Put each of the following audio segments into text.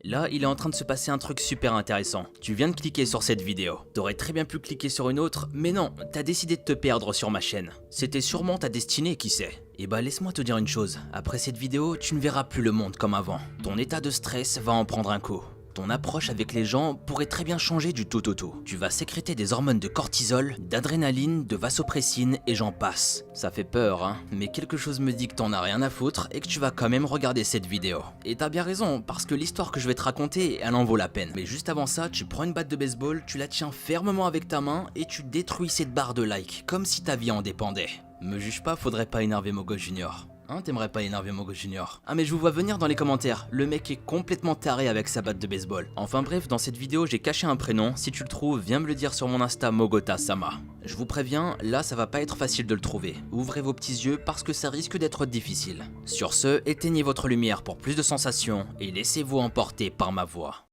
Là, il est en train de se passer un truc super intéressant. Tu viens de cliquer sur cette vidéo. T'aurais très bien pu cliquer sur une autre, mais non, t'as décidé de te perdre sur ma chaîne. C'était sûrement ta destinée, qui sait. Et bah laisse-moi te dire une chose, après cette vidéo, tu ne verras plus le monde comme avant. Ton état de stress va en prendre un coup. Ton approche avec les gens pourrait très bien changer du tout au tout. Tu vas sécréter des hormones de cortisol, d'adrénaline, de vasopressine et j'en passe. Ça fait peur, hein, mais quelque chose me dit que t'en as rien à foutre et que tu vas quand même regarder cette vidéo. Et t'as bien raison, parce que l'histoire que je vais te raconter, elle en vaut la peine. Mais juste avant ça, tu prends une batte de baseball, tu la tiens fermement avec ta main et tu détruis cette barre de like, comme si ta vie en dépendait. Me juge pas, faudrait pas énerver Mogo Junior. Hein, t'aimerais pas énerver Mogo Junior? Ah mais je vous vois venir dans les commentaires, le mec est complètement taré avec sa batte de baseball. Enfin bref, dans cette vidéo j'ai caché un prénom, si tu le trouves, viens me le dire sur mon Insta Mogota-sama. Je vous préviens, là ça va pas être facile de le trouver. Ouvrez vos petits yeux parce que ça risque d'être difficile. Sur ce, éteignez votre lumière pour plus de sensations et laissez-vous emporter par ma voix.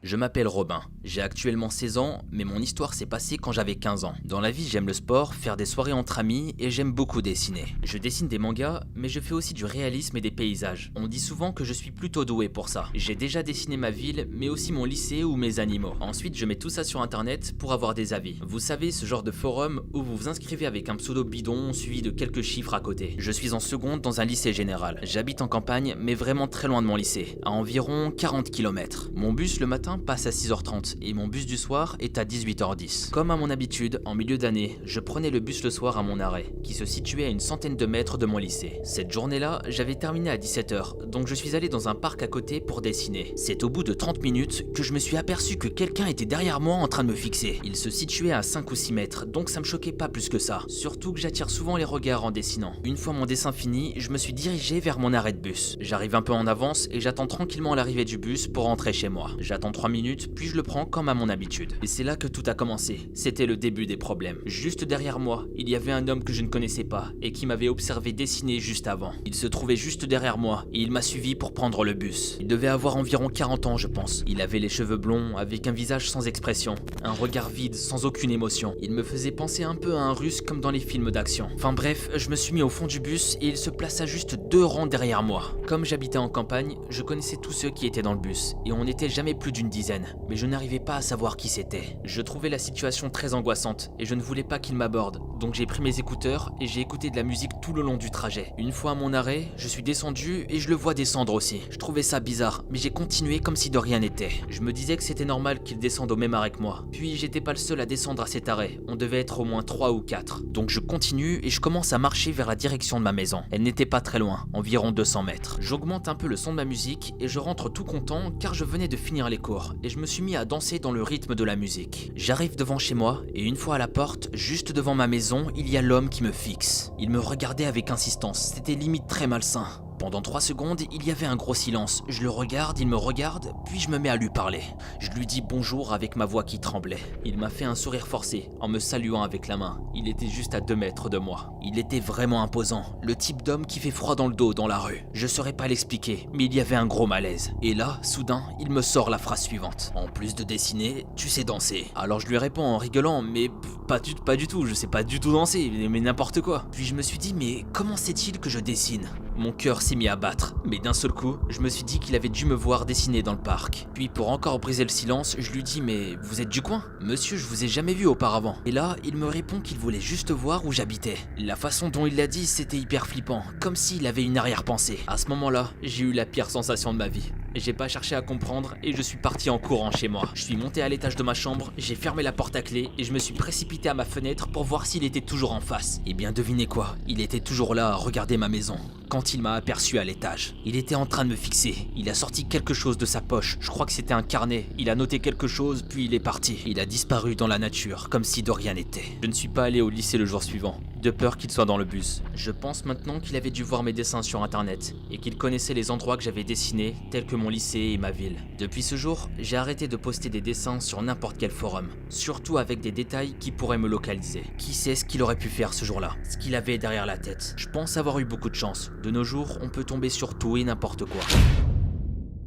Je m'appelle Robin, j'ai actuellement 16 ans, mais mon histoire s'est passée quand j'avais 15 ans. Dans la vie, j'aime le sport, faire des soirées entre amis et j'aime beaucoup dessiner. Je dessine des mangas, mais je fais aussi du réalisme et des paysages. On dit souvent que je suis plutôt doué pour ça. J'ai déjà dessiné ma ville, mais aussi mon lycée ou mes animaux. Ensuite, je mets tout ça sur internet pour avoir des avis. Vous savez, ce genre de forum où vous vous inscrivez avec un pseudo bidon suivi de quelques chiffres à côté. Je suis en seconde dans un lycée général. J'habite en campagne, mais vraiment très loin de mon lycée, à environ 40 km. Mon bus le matin passe à 6h30 et mon bus du soir est à 18h10. Comme à mon habitude, en milieu d'année, je prenais le bus le soir à mon arrêt, qui se situait à une centaine de mètres de mon lycée. Cette journée-là, j'avais terminé à 17h, donc je suis allé dans un parc à côté pour dessiner. C'est au bout de 30 minutes que je me suis aperçu que quelqu'un était derrière moi en train de me fixer. Il se situait à 5 ou 6 mètres, donc ça me choquait pas plus que ça. Surtout que j'attire souvent les regards en dessinant. Une fois mon dessin fini, je me suis dirigé vers mon arrêt de bus. J'arrive un peu en avance et j'attends tranquillement l'arrivée du bus pour rentrer chez moi. J'attends 3 minutes, puis je le prends comme à mon habitude. Et c'est là que tout a commencé. C'était le début des problèmes. Juste derrière moi, il y avait un homme que je ne connaissais pas et qui m'avait observé dessiner juste avant. Il se trouvait juste derrière moi et il m'a suivi pour prendre le bus. Il devait avoir environ 40 ans, je pense. Il avait les cheveux blonds, avec un visage sans expression, un regard vide, sans aucune émotion. Il me faisait penser un peu à un russe comme dans les films d'action. Enfin bref, je me suis mis au fond du bus et il se plaça juste 2 rangs derrière moi. Comme j'habitais en campagne, je connaissais tous ceux qui étaient dans le bus et on n'était jamais plus d'une dizaine. Mais je n'arrivais pas à savoir qui c'était. Je trouvais la situation très angoissante et je ne voulais pas qu'il m'aborde, donc j'ai pris mes écouteurs et j'ai écouté de la musique tout le long du trajet. Une fois à mon arrêt, je suis descendu et je le vois descendre aussi. Je trouvais ça bizarre, mais j'ai continué comme si de rien n'était. Je me disais que c'était normal qu'il descende au même arrêt que moi. Puis j'étais pas le seul à descendre à cet arrêt, on devait être au moins 3 ou 4. Donc je continue et je commence à marcher vers la direction de ma maison. Elle n'était pas très loin, environ 200 mètres. J'augmente un peu le son de ma musique et je rentre tout content car je venais de finir les cours et je me suis mis à danser dans le rythme de la musique. J'arrive devant chez moi et une fois à la porte, juste devant ma maison, il y a l'homme qui me fixe. Il me regardait avec insistance, c'était limite très malsain. Pendant 3 secondes, il y avait un gros silence. Je le regarde, il me regarde, puis je me mets à lui parler. Je lui dis bonjour avec ma voix qui tremblait. Il m'a fait un sourire forcé en me saluant avec la main. Il était juste à 2 mètres de moi. Il était vraiment imposant, le type d'homme qui fait froid dans le dos dans la rue. Je saurais pas l'expliquer, mais il y avait un gros malaise. Et là, soudain, il me sort la phrase suivante. En plus de dessiner, tu sais danser. Alors je lui réponds en rigolant, mais pas du tout, je sais pas du tout danser, mais n'importe quoi. Puis je me suis dit, mais comment sait-il que je dessine? Mon cœur s'est mis à battre, mais d'un seul coup, je me suis dit qu'il avait dû me voir dessiner dans le parc. Puis pour encore briser le silence, je lui dis mais vous êtes du coin? Monsieur, je vous ai jamais vu auparavant. Et là, il me répond qu'il voulait juste voir où j'habitais. La façon dont il l'a dit, c'était hyper flippant, comme s'il avait une arrière-pensée. À ce moment-là, j'ai eu la pire sensation de ma vie. J'ai pas cherché à comprendre et je suis parti en courant chez moi. Je suis monté à l'étage de ma chambre, j'ai fermé la porte à clé et je me suis précipité à ma fenêtre pour voir s'il était toujours en face. Et bien devinez quoi, il était toujours là à regarder ma maison. Quand il m'a aperçu à l'étage, il était en train de me fixer. Il a sorti quelque chose de sa poche, je crois que c'était un carnet. Il a noté quelque chose puis il est parti. Il a disparu dans la nature, comme si de rien n'était. Je ne suis pas allé au lycée le jour suivant, de peur qu'il soit dans le bus. Je pense maintenant qu'il avait dû voir mes dessins sur internet et qu'il connaissait les endroits que j'avais dessinés, tels que mon lycée et ma ville. Depuis ce jour, j'ai arrêté de poster des dessins sur n'importe quel forum, surtout avec des détails qui pourraient me localiser. Qui sait ce qu'il aurait pu faire ce jour-là, ce qu'il avait derrière la tête. Je pense avoir eu beaucoup de chance. De nos jours, on peut tomber sur tout et n'importe quoi.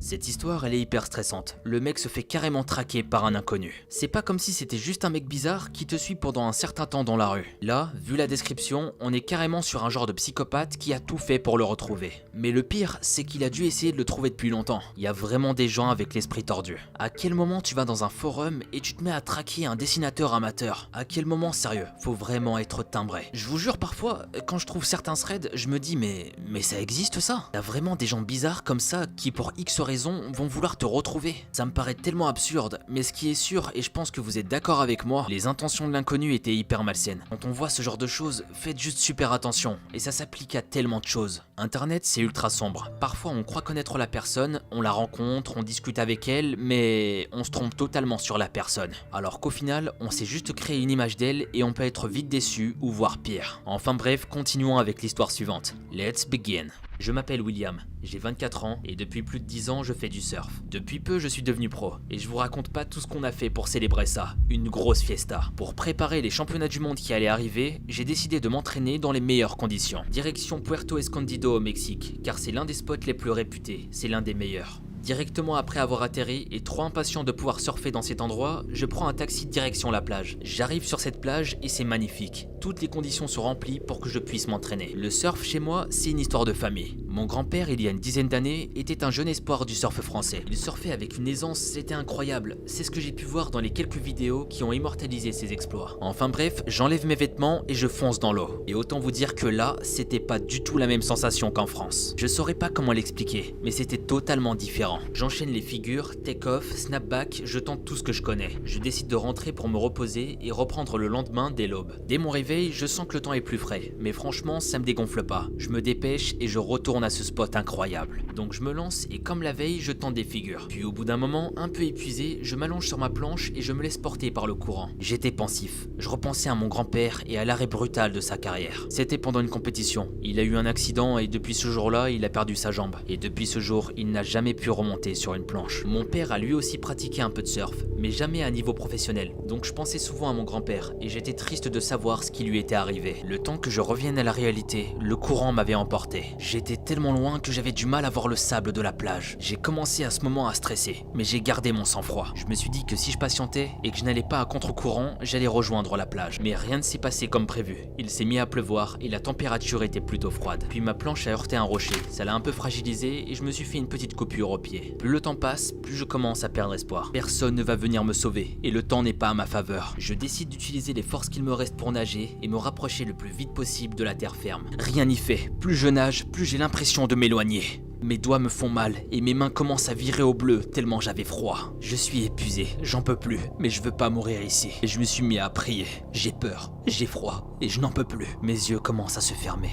Cette histoire, elle est hyper stressante. Le mec se fait carrément traquer par un inconnu. C'est pas comme si c'était juste un mec bizarre qui te suit pendant un certain temps dans la rue. Là, vu la description, on est carrément sur un genre de psychopathe qui a tout fait pour le retrouver. Mais le pire, c'est qu'il a dû essayer de le trouver depuis longtemps. Il y a vraiment des gens avec l'esprit tordu. À quel moment tu vas dans un forum et tu te mets à traquer un dessinateur amateur? À quel moment, sérieux? Faut vraiment être timbré. Je vous jure, parfois, quand je trouve certains threads, je me dis mais ça existe ça? T'as vraiment des gens bizarres comme ça qui pour X raisons vont vouloir te retrouver. Ça me paraît tellement absurde, mais ce qui est sûr, et je pense que vous êtes d'accord avec moi, les intentions de l'inconnu étaient hyper malsaines. Quand on voit ce genre de choses, faites juste super attention, et ça s'applique à tellement de choses. Internet, c'est ultra sombre. Parfois on croit connaître la personne, on la rencontre, on discute avec elle, mais on se trompe totalement sur la personne. Alors qu'au final, on s'est juste créé une image d'elle et on peut être vite déçu ou voire pire. Enfin bref, continuons avec l'histoire suivante. Let's begin. Je m'appelle William, j'ai 24 ans et depuis plus de 10 ans je fais du surf. Depuis peu je suis devenu pro et je vous raconte pas tout ce qu'on a fait pour célébrer ça, une grosse fiesta. Pour préparer les championnats du monde qui allaient arriver, j'ai décidé de m'entraîner dans les meilleures conditions. Direction Puerto Escondido au Mexique, car c'est l'un des spots les plus réputés, c'est l'un des meilleurs. Directement après avoir atterri et trop impatient de pouvoir surfer dans cet endroit, je prends un taxi direction la plage. J'arrive sur cette plage et c'est magnifique. Toutes les conditions sont remplies pour que je puisse m'entraîner. Le surf chez moi, c'est une histoire de famille. Mon grand-père, il y a une dizaine d'années, était un jeune espoir du surf français. Il surfait avec une aisance, c'était incroyable. C'est ce que j'ai pu voir dans les quelques vidéos qui ont immortalisé ses exploits. Enfin bref, j'enlève mes vêtements et je fonce dans l'eau. Et autant vous dire que là, c'était pas du tout la même sensation qu'en France. Je saurais pas comment l'expliquer, mais c'était totalement différent. J'enchaîne les figures, take-off, snapback, je tente tout ce que je connais. Je décide de rentrer pour me reposer et reprendre le lendemain dès l'aube. Dès mon réveil, je sens que le temps est plus frais, mais franchement, ça me dégonfle pas. Je me dépêche et je retourne à ce spot incroyable. Donc je me lance et comme la veille, je tente des figures. Puis au bout d'un moment, un peu épuisé, je m'allonge sur ma planche et je me laisse porter par le courant. J'étais pensif. Je repensais à mon grand-père et à l'arrêt brutal de sa carrière. C'était pendant une compétition. Il a eu un accident et depuis ce jour-là, il a perdu sa jambe. Et depuis ce jour, il n'a jamais pu remonter sur une planche. Mon père a lui aussi pratiqué un peu de surf, mais jamais à un niveau professionnel. Donc je pensais souvent à mon grand-père et j'étais triste de savoir ce qui lui était arrivé. Le temps que je revienne à la réalité, le courant m'avait emporté. J'étais tellement loin que j'avais du mal à voir le sable de la plage. J'ai commencé à ce moment à stresser, mais j'ai gardé mon sang-froid. Je me suis dit que si je patientais et que je n'allais pas à contre-courant, j'allais rejoindre la plage. Mais rien ne s'est passé comme prévu. Il s'est mis à pleuvoir et la température était plutôt froide. Puis ma planche a heurté un rocher. Ça l'a un peu fragilisé et je me suis fait une petite coupure au pied. Plus le temps passe, plus je commence à perdre espoir. Personne ne va venir me sauver et le temps n'est pas à ma faveur. Je décide d'utiliser les forces qu'il me reste pour nager et me rapprocher le plus vite possible de la terre ferme. Rien n'y fait. Plus je nage, plus j'ai l'impression de m'éloigner. Mes doigts me font mal et mes mains commencent à virer au bleu tellement j'avais froid. Je suis épuisé, j'en peux plus, mais je veux pas mourir ici. Et je me suis mis à prier. J'ai peur, j'ai froid et je n'en peux plus. Mes yeux commencent à se fermer.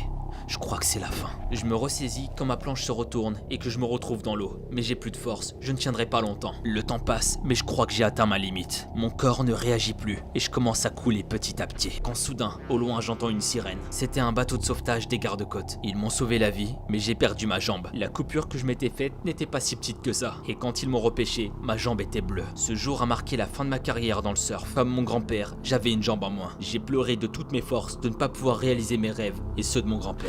Je crois que c'est la fin. Je me ressaisis quand ma planche se retourne et que je me retrouve dans l'eau. Mais j'ai plus de force, je ne tiendrai pas longtemps. Le temps passe, mais je crois que j'ai atteint ma limite. Mon corps ne réagit plus et je commence à couler petit à petit. Quand soudain, au loin, j'entends une sirène. C'était un bateau de sauvetage des gardes-côtes. Ils m'ont sauvé la vie, mais j'ai perdu ma jambe. La coupure que je m'étais faite n'était pas si petite que ça. Et quand ils m'ont repêché, ma jambe était bleue. Ce jour a marqué la fin de ma carrière dans le surf. Comme mon grand-père, j'avais une jambe en moins. J'ai pleuré de toutes mes forces de ne pas pouvoir réaliser mes rêves et ceux de mon grand-père.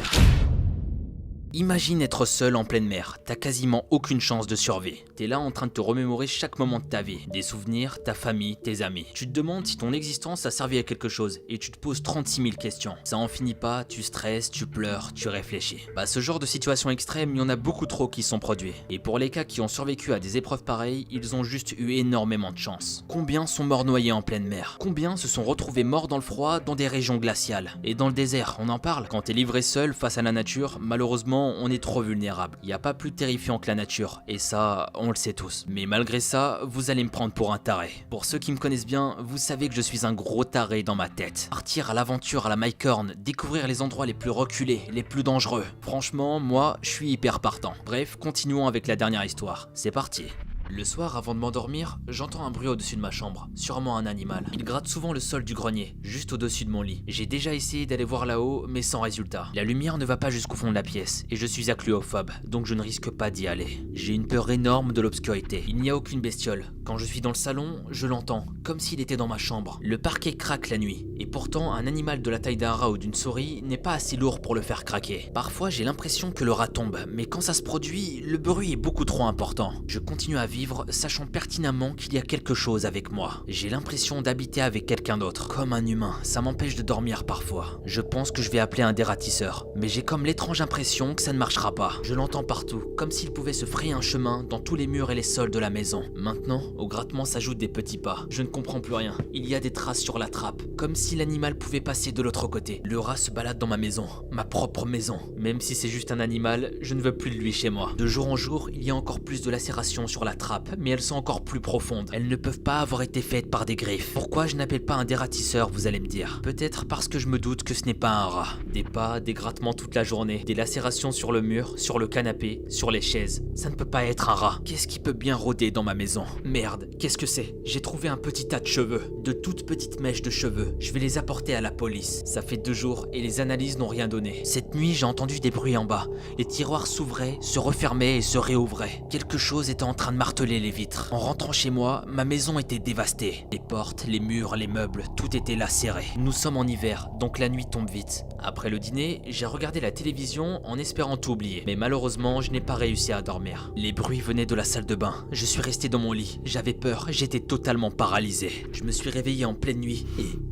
Imagine être seul en pleine mer, t'as quasiment aucune chance de survie. T'es là en train de te remémorer chaque moment de ta vie, des souvenirs, ta famille, tes amis. Tu te demandes si ton existence a servi à quelque chose et tu te poses 36 000 questions. Ça en finit pas, tu stresses, tu pleures, tu réfléchis. Ce genre de situation extrême, il y en a beaucoup trop qui sont produits. Et pour les cas qui ont survécu à des épreuves pareilles, ils ont juste eu énormément de chance. Combien sont morts noyés en pleine mer? Combien se sont retrouvés morts dans le froid dans des régions glaciales? Et dans le désert, on en parle. Quand t'es livré seul face à la nature, malheureusement, on est trop vulnérable. Il n'y a pas plus terrifiant que la nature, et ça, on le sait tous. Mais malgré ça, vous allez me prendre pour un taré. Pour ceux qui me connaissent bien, vous savez que je suis un gros taré dans ma tête. Partir à l'aventure à la Mike Horn, découvrir les endroits les plus reculés, les plus dangereux. Franchement, moi, je suis hyper partant. Bref, continuons avec la dernière histoire. C'est parti. Le soir, avant de m'endormir, j'entends un bruit au-dessus de ma chambre, sûrement un animal. Il gratte souvent le sol du grenier, juste au-dessus de mon lit. J'ai déjà essayé d'aller voir là-haut, mais sans résultat. La lumière ne va pas jusqu'au fond de la pièce, et je suis acluophobe, donc je ne risque pas d'y aller. J'ai une peur énorme de l'obscurité. Il n'y a aucune bestiole. Quand je suis dans le salon, je l'entends, comme s'il était dans ma chambre. Le parquet craque la nuit, et pourtant un animal de la taille d'un rat ou d'une souris n'est pas assez lourd pour le faire craquer. Parfois j'ai l'impression que le rat tombe, mais quand ça se produit, le bruit est beaucoup trop important. Je continue à vivre, sachant pertinemment qu'il y a quelque chose avec moi. J'ai l'impression d'habiter avec quelqu'un d'autre, comme un humain. Ça m'empêche de dormir parfois. Je pense que je vais appeler un dératisseur, mais j'ai comme l'étrange impression que ça ne marchera pas. Je l'entends partout, comme s'il pouvait se frayer un chemin dans tous les murs et les sols de la maison. Maintenant, au grattement s'ajoutent des petits pas. Je ne comprends plus rien. Il y a des traces sur la trappe, comme si l'animal pouvait passer de l'autre côté. Le rat se balade dans ma maison, ma propre maison. Même si c'est juste un animal, je ne veux plus de lui chez moi. De jour en jour, il y a encore plus de lacérations sur la trappe, mais elles sont encore plus profondes. Elles ne peuvent pas avoir été faites par des griffes. Pourquoi je n'appelle pas un dératisseur, vous allez me dire? Peut-être parce que je me doute que ce n'est pas un rat. Des pas, des grattements toute la journée, des lacérations sur le mur, sur le canapé, sur les chaises. Ça ne peut pas être un rat. Qu'est-ce qui peut bien rôder dans ma maison? Merde, qu'est-ce que c'est? J'ai trouvé un petit tas de cheveux, de toutes petites mèches de cheveux. Je vais les apporter à la police. Ça fait 2 jours et les analyses n'ont rien donné. Cette nuit, j'ai entendu des bruits en bas. Les tiroirs s'ouvraient, se refermaient et se réouvraient. Quelque chose était en train de marteler les vitres. En rentrant chez moi, ma maison était dévastée. Les portes, les murs, les meubles, tout était lacéré. Nous sommes en hiver, donc la nuit tombe vite. Après le dîner, j'ai regardé la télévision en espérant tout oublier. Mais malheureusement, je n'ai pas réussi à dormir. Les bruits venaient de la salle de bain. Je suis resté dans mon lit. J'avais peur, j'étais totalement paralysé. Je me suis réveillé en pleine nuit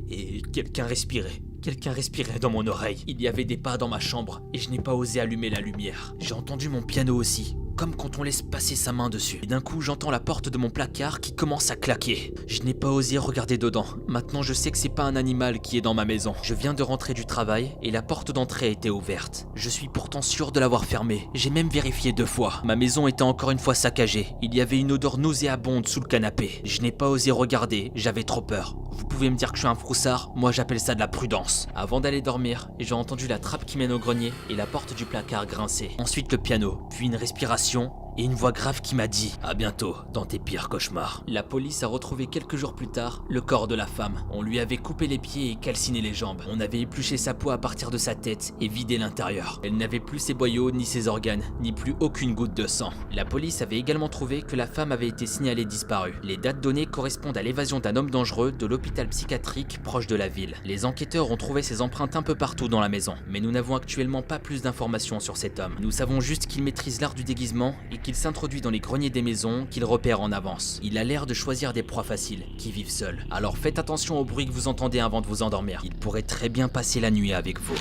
et quelqu'un respirait. Quelqu'un respirait dans mon oreille. Il y avait des pas dans ma chambre et je n'ai pas osé allumer la lumière. J'ai entendu mon piano aussi, comme quand on laisse passer sa main dessus. Et d'un coup, j'entends la porte de mon placard qui commence à claquer. Je n'ai pas osé regarder dedans. Maintenant, je sais que c'est pas un animal qui est dans ma maison. Je viens de rentrer du travail et la porte d'entrée était ouverte. Je suis pourtant sûr de l'avoir fermée. J'ai même vérifié 2 fois. Ma maison était encore une fois saccagée. Il y avait une odeur nauséabonde sous le canapé. Je n'ai pas osé regarder, j'avais trop peur. Vous pouvez me dire que je suis un froussard, moi j'appelle ça de la prudence. Avant d'aller dormir, j'ai entendu la trappe qui mène au grenier et la porte du placard grincer. Ensuite le piano, puis une respiration et une voix grave qui m'a dit « À bientôt, dans tes pires cauchemars ». La police a retrouvé quelques jours plus tard le corps de la femme. On lui avait coupé les pieds et calciné les jambes. On avait épluché sa peau à partir de sa tête et vidé l'intérieur. Elle n'avait plus ses boyaux, ni ses organes, ni plus aucune goutte de sang. La police avait également trouvé que la femme avait été signalée disparue. Les dates données correspondent à l'évasion d'un homme dangereux de l'hôpital psychiatrique proche de la ville. Les enquêteurs ont trouvé ses empreintes un peu partout dans la maison, mais nous n'avons actuellement pas plus d'informations sur cet homme. Nous savons juste qu'il maîtrise l'art du déguisement et qu'il s'introduit dans les greniers des maisons qu'il repère en avance. Il a l'air de choisir des proies faciles, qui vivent seuls. Alors faites attention au bruit que vous entendez avant de vous endormir. Il pourrait très bien passer la nuit avec vous.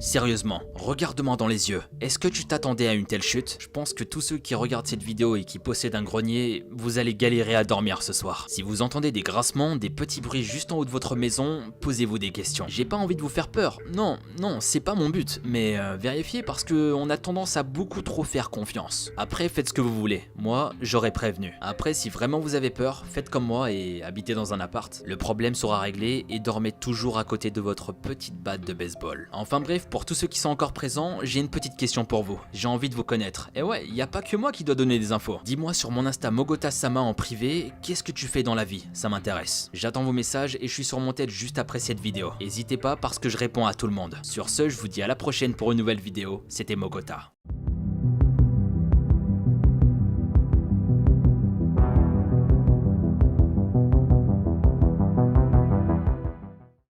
Sérieusement, regarde-moi dans les yeux. Est-ce que tu t'attendais à une telle chute? Je pense que tous ceux qui regardent cette vidéo et qui possèdent un grenier, vous allez galérer à dormir ce soir. Si vous entendez des grincements, des petits bruits juste en haut de votre maison, posez-vous des questions. J'ai pas envie de vous faire peur. Non, c'est pas mon but. Mais vérifiez parce que on a tendance à beaucoup trop faire confiance. Après, faites ce que vous voulez. Moi, j'aurais prévenu. Après, si vraiment vous avez peur, faites comme moi et habitez dans un appart. Le problème sera réglé et dormez toujours à côté de votre petite batte de baseball. Enfin bref, pour tous ceux qui sont encore présents, j'ai une petite question pour vous. J'ai envie de vous connaître. Et ouais, y a pas que moi qui dois donner des infos. Dis-moi sur mon Insta Mogota-sama en privé, qu'est-ce que tu fais dans la vie? Ça m'intéresse. J'attends vos messages et je suis sur mon tête juste après cette vidéo. N'hésitez pas parce que je réponds à tout le monde. Sur ce, je vous dis à la prochaine pour une nouvelle vidéo. C'était Mogota.